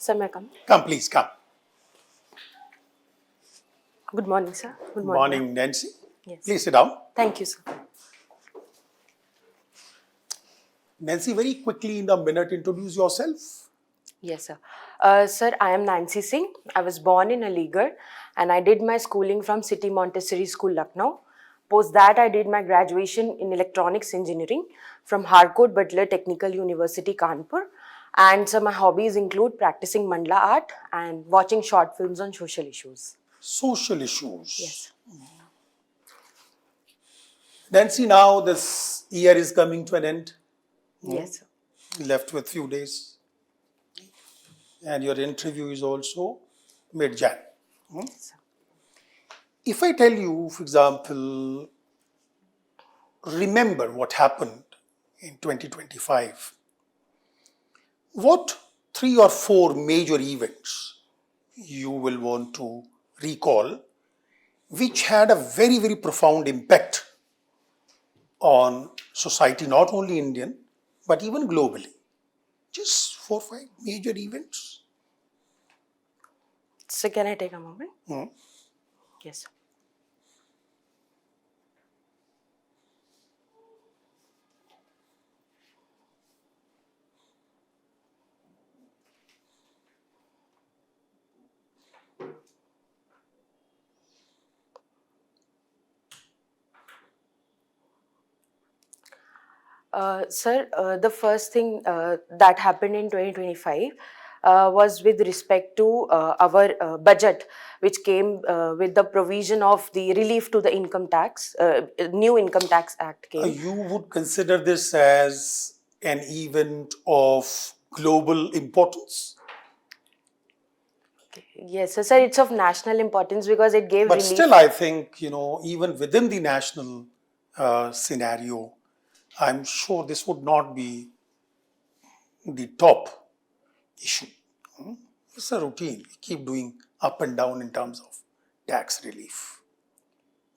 Sir, may I come? Come, please, come. Good morning, sir. Good Morning, Nancy. Yes. Please sit down. Thank you, sir. Nancy, very quickly in a minute, introduce yourself. Yes, sir. Sir, I am Nancy Singh. I was born in Aligarh and I did my schooling from City Montessori School, Lucknow. Post that, I did my graduation in electronics engineering from Harcourt Butler Technical University, Kanpur. And so my hobbies include practicing mandala art and watching short films on social issues. Social issues. Yes. Nancy, now this year is coming to an end. Yes, sir. Left with few days. And your interview is also mid-Jan. Yes, sir. If I tell you, for example, remember what happened in 2025, what 3 or 4 major events you will want to recall which had a very, very profound impact on society, not only Indian, but even globally? Just 4 or 5 major events. So can I take a moment? Yes, sir. Sir, the first thing that happened in 2025 was with respect to our budget, which came with the provision of the relief to the income tax. New Income Tax Act came. You would consider this as an event of global importance? Yes, sir, it's of national importance because it gave But relief. still, I think, even within the national scenario, I'm sure this would not be the top issue. It's a routine. We keep doing up and down in terms of tax relief.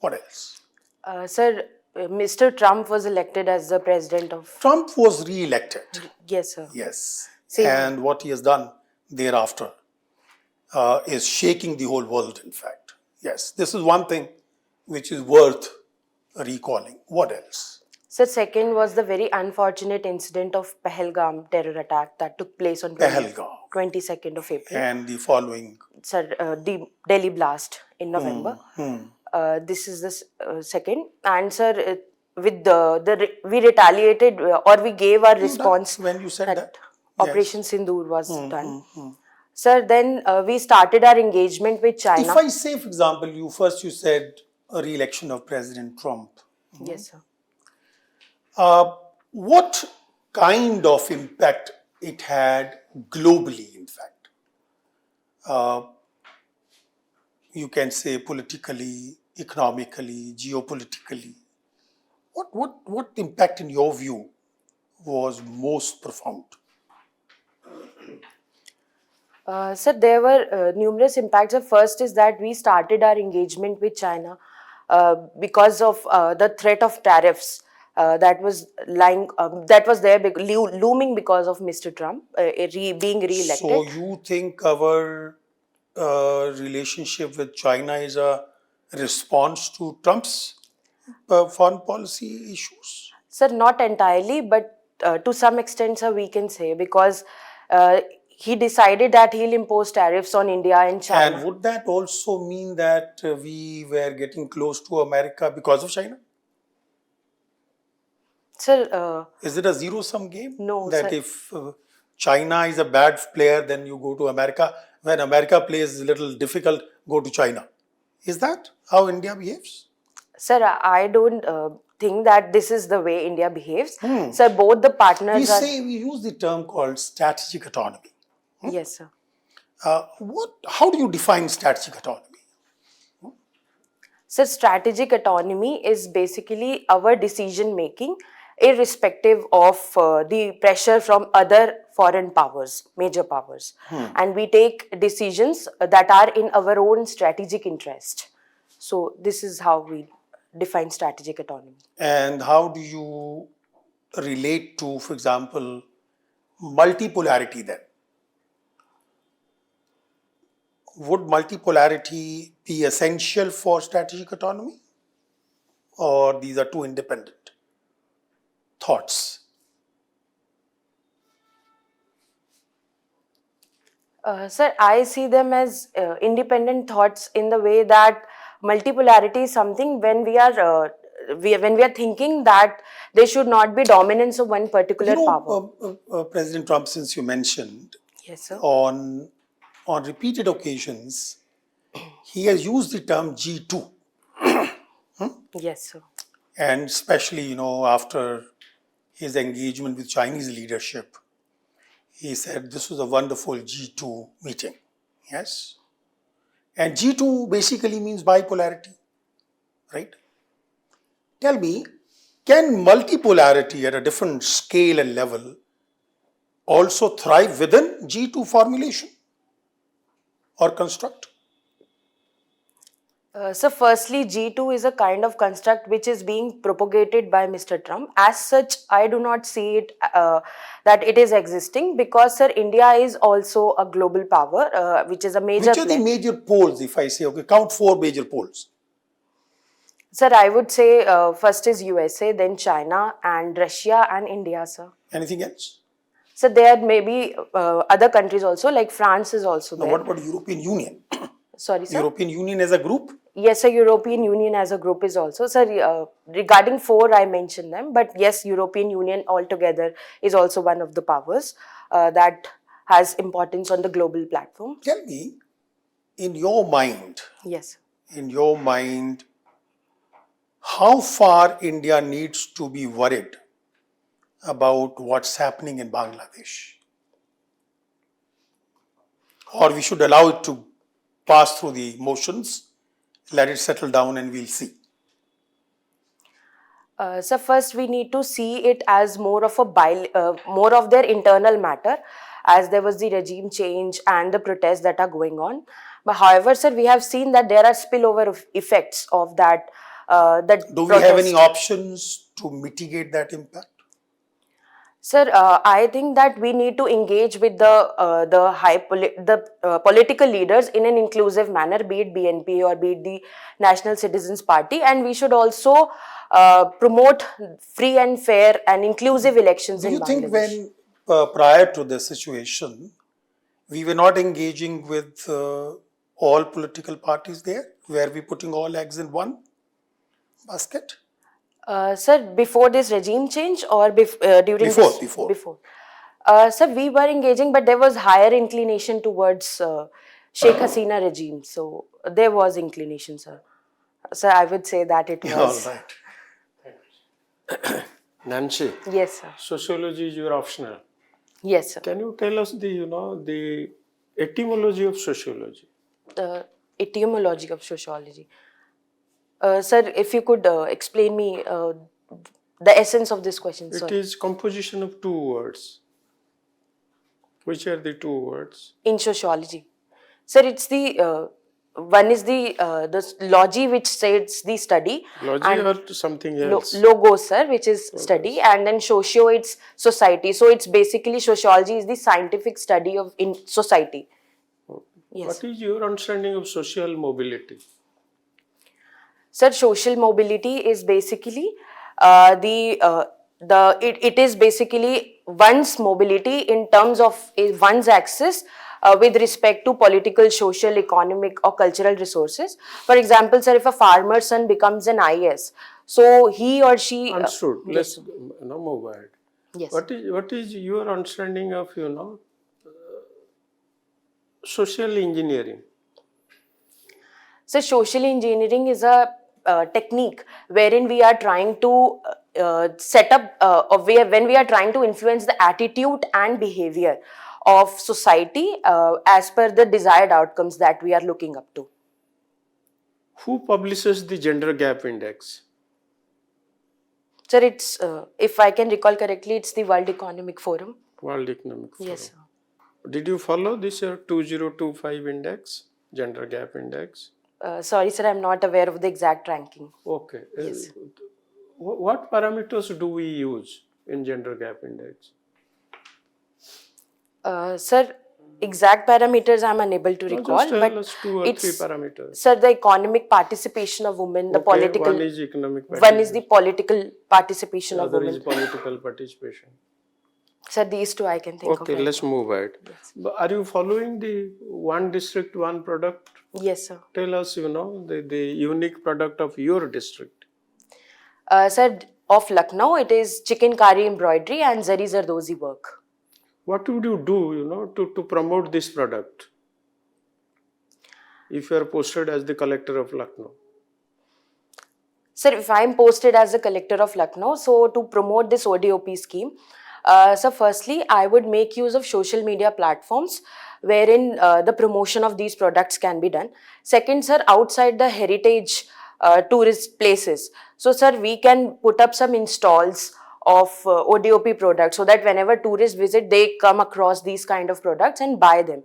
What else? Sir, Mr. Trump was elected as the president of... Trump was re-elected. Yes, sir. Yes. Same. And what he has done thereafter is shaking the whole world, in fact. Yes, this is one thing which is worth recalling. What else? Sir, second was the very unfortunate incident of Pahalgam terror attack that took place on Pahalgam. 22nd of April. And the following. Sir, the Delhi blast in November. This is the second. And sir, with we retaliated or we gave our response when you said that. Operation Sindoor was done. Sir, then we started our engagement with China. If I say, for example, you said a re-election of President Trump. Yes, sir. What kind of impact it had globally, in fact? You can say politically, economically, geopolitically. What impact, in your view, was most profound? Sir, there were numerous impacts. The first is that we started our engagement with China because of the threat of tariffs that was there looming because of Mr. Trump being re-elected. So you think our relationship with China is a response to Trump's foreign policy issues? Sir, not entirely, but to some extent, sir, we can say, because he decided that he'll impose tariffs on India and China. And would that also mean that we were getting close to America because of China? Sir, is it a zero-sum game? No, that sir. If China is a bad player, then you go to America. When America plays a little difficult, go to China. Is that how India behaves? Sir, I don't think that this is the way India behaves. Sir, both the partners we use the term called strategic autonomy. Yes, sir. How do you define strategic autonomy? Sir, strategic autonomy is basically our decision making irrespective of the pressure from other foreign powers, major powers. And we take decisions that are in our own strategic interest. So this is how we define strategic autonomy. And how do you relate to, for example, multipolarity then? would multipolarity be essential for strategic autonomy? Or these are two independent thoughts? Sir, I see them as independent thoughts in the way that multipolarity is something when when we are thinking that there should not be dominance of one particular power. President Trump, since you mentioned, Yes, sir. on repeated occasions, he has used the term G2. Yes, sir. And especially, after his engagement with Chinese leadership, he said this was a wonderful G2 meeting. Yes. And G2 basically means bipolarity, right? Tell me, can multipolarity at a different scale and level also thrive within G2 formulation or construct? So, firstly, G2 is a kind of construct which is being propagated by Mr. Trump. As such, I do not see it that it is existing because, sir, India is also a global power, which is a major Which are the player. major poles, if I say, okay, count 4 major poles? Sir, I would say first is USA, then China, and Russia and India, sir. Anything else? So there may be other countries also, like France is also Now, there. what about European Union? Sorry, sir. European Union as a group? Yes, sir. European Union as a group is also. Sir, regarding four, I mentioned them, but yes, European Union altogether is also one of the powers that has importance on the global platform. Tell me, in your mind, Yes. how far India needs to be worried about what's happening in Bangladesh? Or we should allow it to pass through the motions, let it settle down, and we'll see. So first we need to see it as more of more of their internal matter, as there was the regime change and the protests that are going on. But however, sir, we have seen that there are spillover effects of that. Do we have any options to mitigate that impact? Sir, I think that we need to engage with the political leaders in an inclusive manner, be it BNP or be it the National Citizens Party, and we should also promote free and fair and inclusive elections Do in you think Bangladesh. when prior to this situation, we were not engaging with all political parties there? Were we putting all eggs in one basket? Sir, before this regime change or during Before. Sir, we were engaging, but there was higher inclination towards Sheikh Hasina regime. So there was inclination, sir. So I would say that it was. All right. Nancy, Yes, sir. sociology is your optional. Yes, sir. Can you tell us the etymology of sociology? The etymology of sociology. Sir, if you could explain me the essence of this question. It Sorry. is composition of two words. Which are the two words? In sociology, sir, it's the one is the logy, which states the study. Logy and or something else? logos, sir, which is study, and then socio, it's society. So it's basically sociology is the scientific study of in society. Yes. What is your understanding of social mobility? Sir, social mobility is basically it is basically one's mobility in terms of one's access with respect to political, social, economic, or cultural resources. For example, sir, if a farmer's son becomes an IAS, so he or she. Understood. Yes. Let's move ahead. Yes. What is your understanding of social engineering? So, social engineering is a technique wherein we are trying to set up, when we are trying to influence the attitude and behavior of society as per the desired outcomes that we are looking up to. Who publishes the gender gap index? Sir, it's, if I can recall correctly, it's the World Economic Forum. World Economic Forum. Yes, sir. Did you follow this 2025 index, gender gap index? Sorry, sir, I'm not aware of the exact ranking. Okay. Yes. What parameters do we use in gender gap index? Sir, Exact parameters I'm unable to No, recall, just tell but us 2 or 3 it's, parameters. sir, the economic participation of women, the Okay, political, one is economic one is the participation, political participation the of other is women. political participation. Sir, these two I can think of Okay, right let's now. move ahead. Yes. But are you following the one district, one product? Yes, sir. Tell us, the unique product of your district. Sir, of Lucknow, it is chicken kari embroidery and zari zardozi work. What would you do, to promote this product if you are posted as the collector of Lucknow? Sir, if I am posted as the collector of Lucknow, so to promote this ODOP scheme, so firstly, I would make use of social media platforms wherein the promotion of these products can be done. Second, sir, outside the heritage tourist places. So, sir, we can put up some installs of ODOP products so that whenever tourists visit, they come across these kind of products and buy them.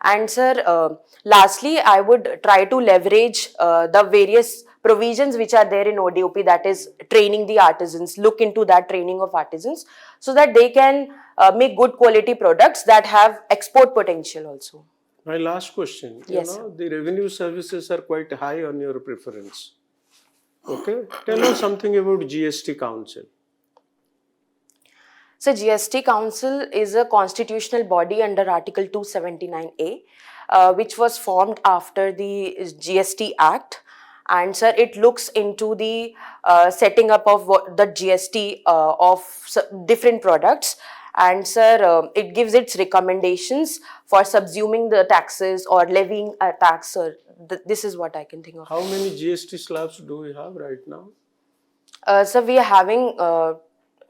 And sir, lastly, I would try to leverage the various provisions which are there in ODOP, that is training the artisans, look into that training of artisans so that they can make good quality products that have export potential also. My last question, Yes, sir. the revenue services are quite high on your preference. Okay, tell us something about GST Council. So GST Council is a constitutional body under Article 279A, which was formed after the GST Act. And sir, it looks into the setting up of the GST of different products. And sir, it gives its recommendations for subsuming the taxes or levying a tax. Sir, this is what I can think of. How many GST slabs do we have right now? So we are having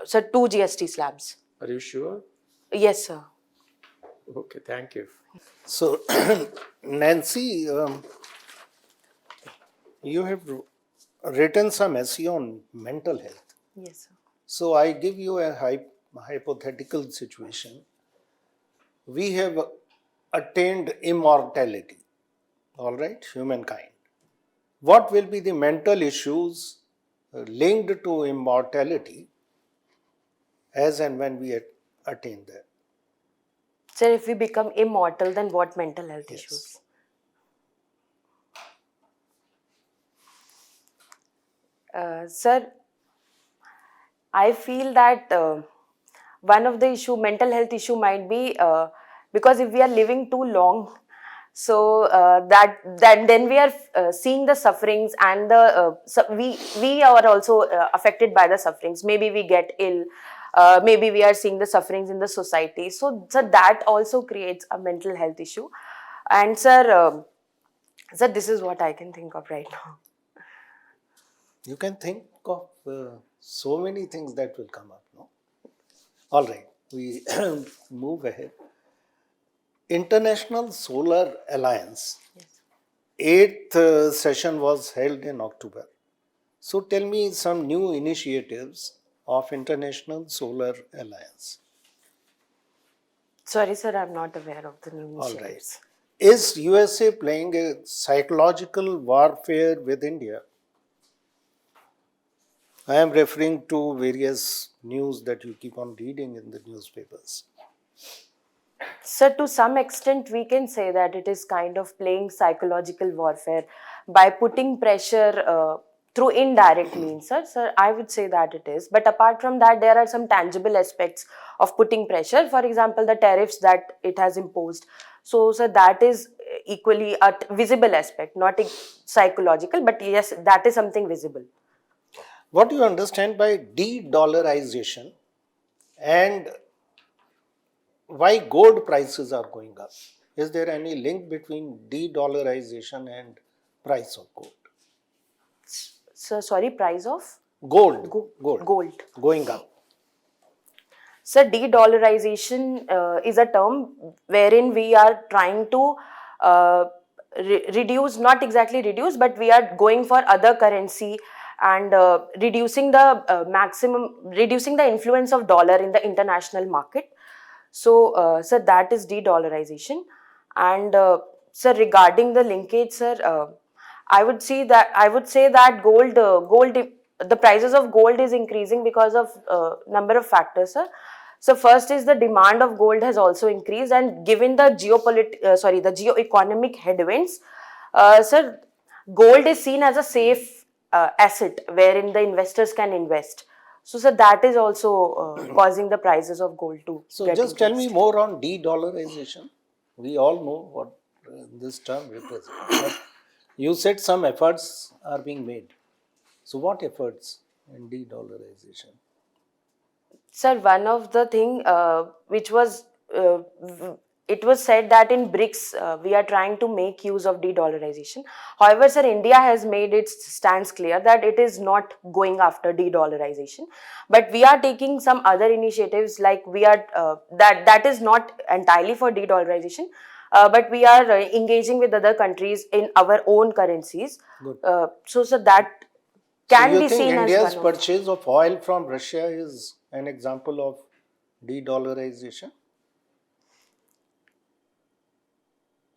sir, 2 GST slabs. Are you sure? Yes, sir. Okay, thank you. So, Nancy, you have written some essay on mental health. Yes, sir. So, I give you a hypothetical situation. We have attained immortality, all right, humankind. What will be the mental issues linked to immortality as and when we attain that? Sir, if we become immortal, then what mental health issues? Sir, I feel that one of the mental health issue might be because if we are living too long, so that then we are seeing the sufferings and the we are also affected by the sufferings. Maybe we get ill. Maybe we are seeing the sufferings in the society. So that also creates a mental health issue. And sir, this is what I can think of right now. You can think of so many things that will come up, no? All right, we move ahead. International Solar Alliance, 8th session was held in October. So tell me some new initiatives of International Solar Alliance. Sorry, sir, I'm not aware of the new All initiatives. right. Is USA playing a psychological warfare with India? I am referring to various news that you keep on reading in the newspapers. So, to some extent, we can say that it is kind of playing psychological warfare by putting pressure through indirect means. Sir, I would say that it is. But apart from that, there are some tangible aspects of putting pressure. For example, the tariffs that it has imposed. So, sir, that is equally a visible aspect, not psychological, but yes, that is something visible. What do you understand by de-dollarization and why gold prices are going up? Is there any link between de-dollarization and price of gold? So, sorry, price of? Gold going up. So, de-dollarization is a term wherein we are trying to reduce, not exactly reduce, but we are going for other currency and reducing the influence of dollar in the international market. So, sir, that is de-dollarization. And sir, regarding the linkage, sir, I would say that the prices of gold is increasing because of number of factors, sir. So first is the demand of gold has also increased, and given the the geo-economic headwinds, sir, gold is seen as a safe asset wherein the investors can invest. So, sir, that is also causing the prices of gold to So get just tell me increased. more on de-dollarization. We all know what this term represents. But you said some efforts are being made. So what efforts in de-dollarization? Sir, one of the thing which was it was said that in BRICS we are trying to make use of de-dollarization. However, sir, India has made its stance clear that it is not going after de-dollarization, but we are taking some other initiatives, like we are that is not entirely for de-dollarization, but we are engaging with other countries in our own currencies. Good. So that So can you be think seen as India's one of. purchase of oil from Russia is an example of de-dollarization?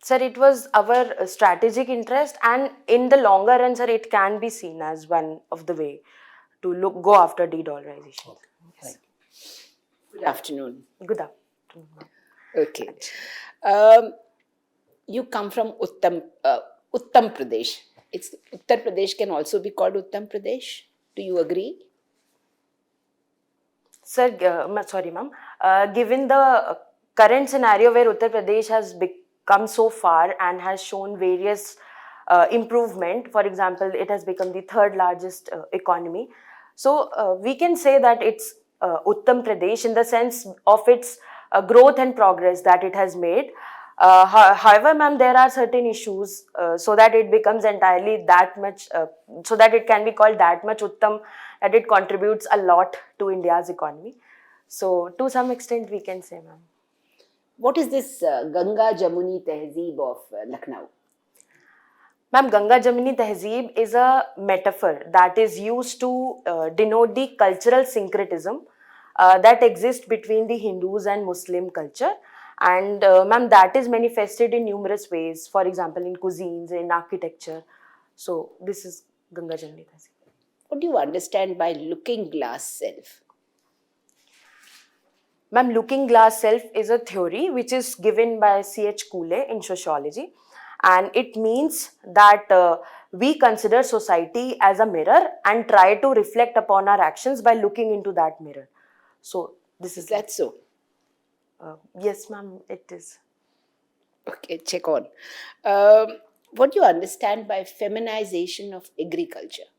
Sir, it was our strategic interest, and in the longer run, sir, it can be seen as one of the way to go after de-dollarization. Thank you. Good afternoon. Good afternoon. Okay. Um, you come from Uttam Pradesh. Uttar Pradesh can also be called Uttam Pradesh. Do you agree? Sir, sorry, ma'am. Given the current scenario where Uttar Pradesh has become so far and has shown various improvement, for example, it has become the third largest economy. So we can say that it's Uttam Pradesh in the sense of its growth and progress that it has made. However, ma'am, there are certain issues so that it becomes entirely that much, so that it can be called that much Uttam, that it contributes a lot to India's economy. So, to some extent, we can say, ma'am. What is this Ganga Jamuni Tehzeeb of Lucknow? Ma'am, Ganga Jamuni Tehzeeb is a metaphor that is used to denote the cultural syncretism that exists between the Hindus and Muslim culture. And ma'am, that is manifested in numerous ways, for example, in cuisines, in architecture. So, this is Ganga Jamuni Tehzeeb. What do you understand by looking glass self? Ma'am, looking glass self is a theory which is given by C.H. Cooley in Sociology, and it means that we consider society as a mirror and try to reflect upon our actions by looking into that mirror. So, this Is is that so? yes, ma'am, it is. Okay, check on. What do you understand by feminization of agriculture?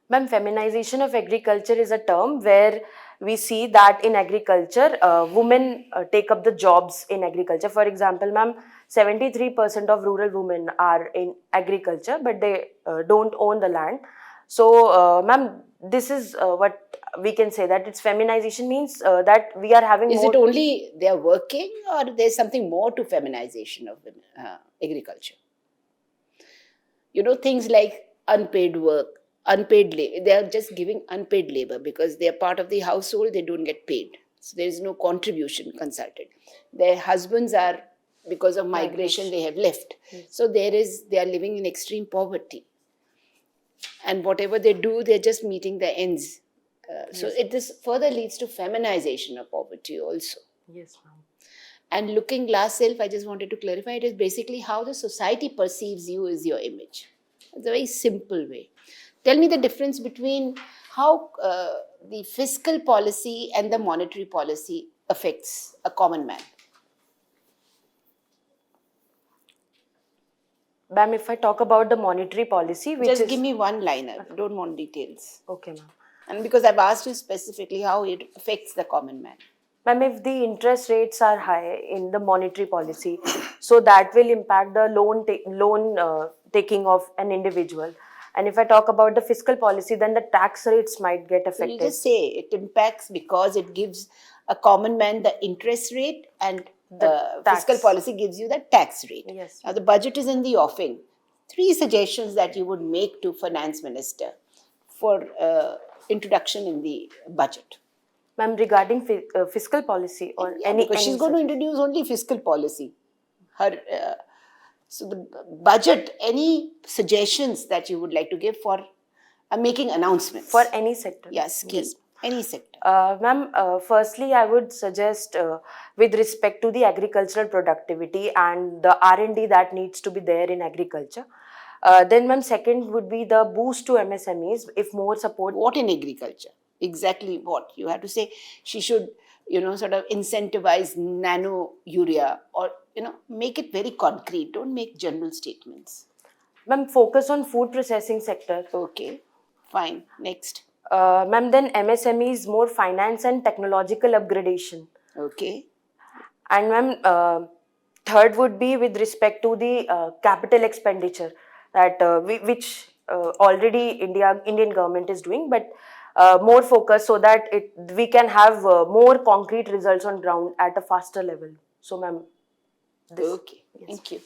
Ma'am, feminization of agriculture is a term where we see that in agriculture, women take up the jobs in agriculture. For example, ma'am, 73% of rural women are in agriculture, but they don't own the land. So, ma'am, this is what we can say, that it's feminization means that we are having Is more. it only they are working, or there's something more to feminization of women, agriculture? You know, things like unpaid work, unpaid labor. They are just giving unpaid labor because they are part of the household, they don't get paid. So there is no contribution consulted. Their husbands are, because of migration, they have left. So they are living in extreme poverty. And whatever they do, they're just meeting the ends. So this further leads to feminization of poverty also. Yes, ma'am. And looking glass self, I just wanted to clarify, it is basically how the society perceives you is your image. It's a very simple way. Tell me the difference between how the fiscal policy and the monetary policy affects a common man. Ma'am, if I talk about the monetary policy, which Just is. give me one liner, don't want details. Okay, ma'am. And because I've asked you specifically how it affects the common man. Ma'am, if the interest rates are high in the monetary policy, so that will impact the loan taking of an individual. And if I talk about the fiscal policy, then the tax rates might get So affected. you just say it impacts because it gives a common man the interest rate, and the tax. fiscal policy gives you the tax rate. Yes. Now the budget is in the offing. 3 suggestions that you would make to finance minister for introduction in the budget. Ma'am, regarding fiscal policy or Yeah, any. because she's any going to introduce only fiscal policy. So the budget, any suggestions that you would like to give for making announcements? for any sector. Yes, scheme. Yes. Any sector. Ma'am, firstly, I would suggest with respect to the agricultural productivity and the R&D that needs to be there in agriculture. Then, ma'am, second would be the boost to MSMEs if more support. What in agriculture? Exactly what? You have to say she should, sort of incentivize nano urea, or, make it very concrete. Don't make general statements. Ma'am, focus on food processing sector. Okay, fine. Next. Ma'am, then MSMEs, more finance and technological upgradation. Okay. And ma'am, third would be with respect to the capital expenditure that which already Indian government is doing, but more focus so that we can have more concrete results on ground at a faster level. So, ma'am, this. Okay. Thank you.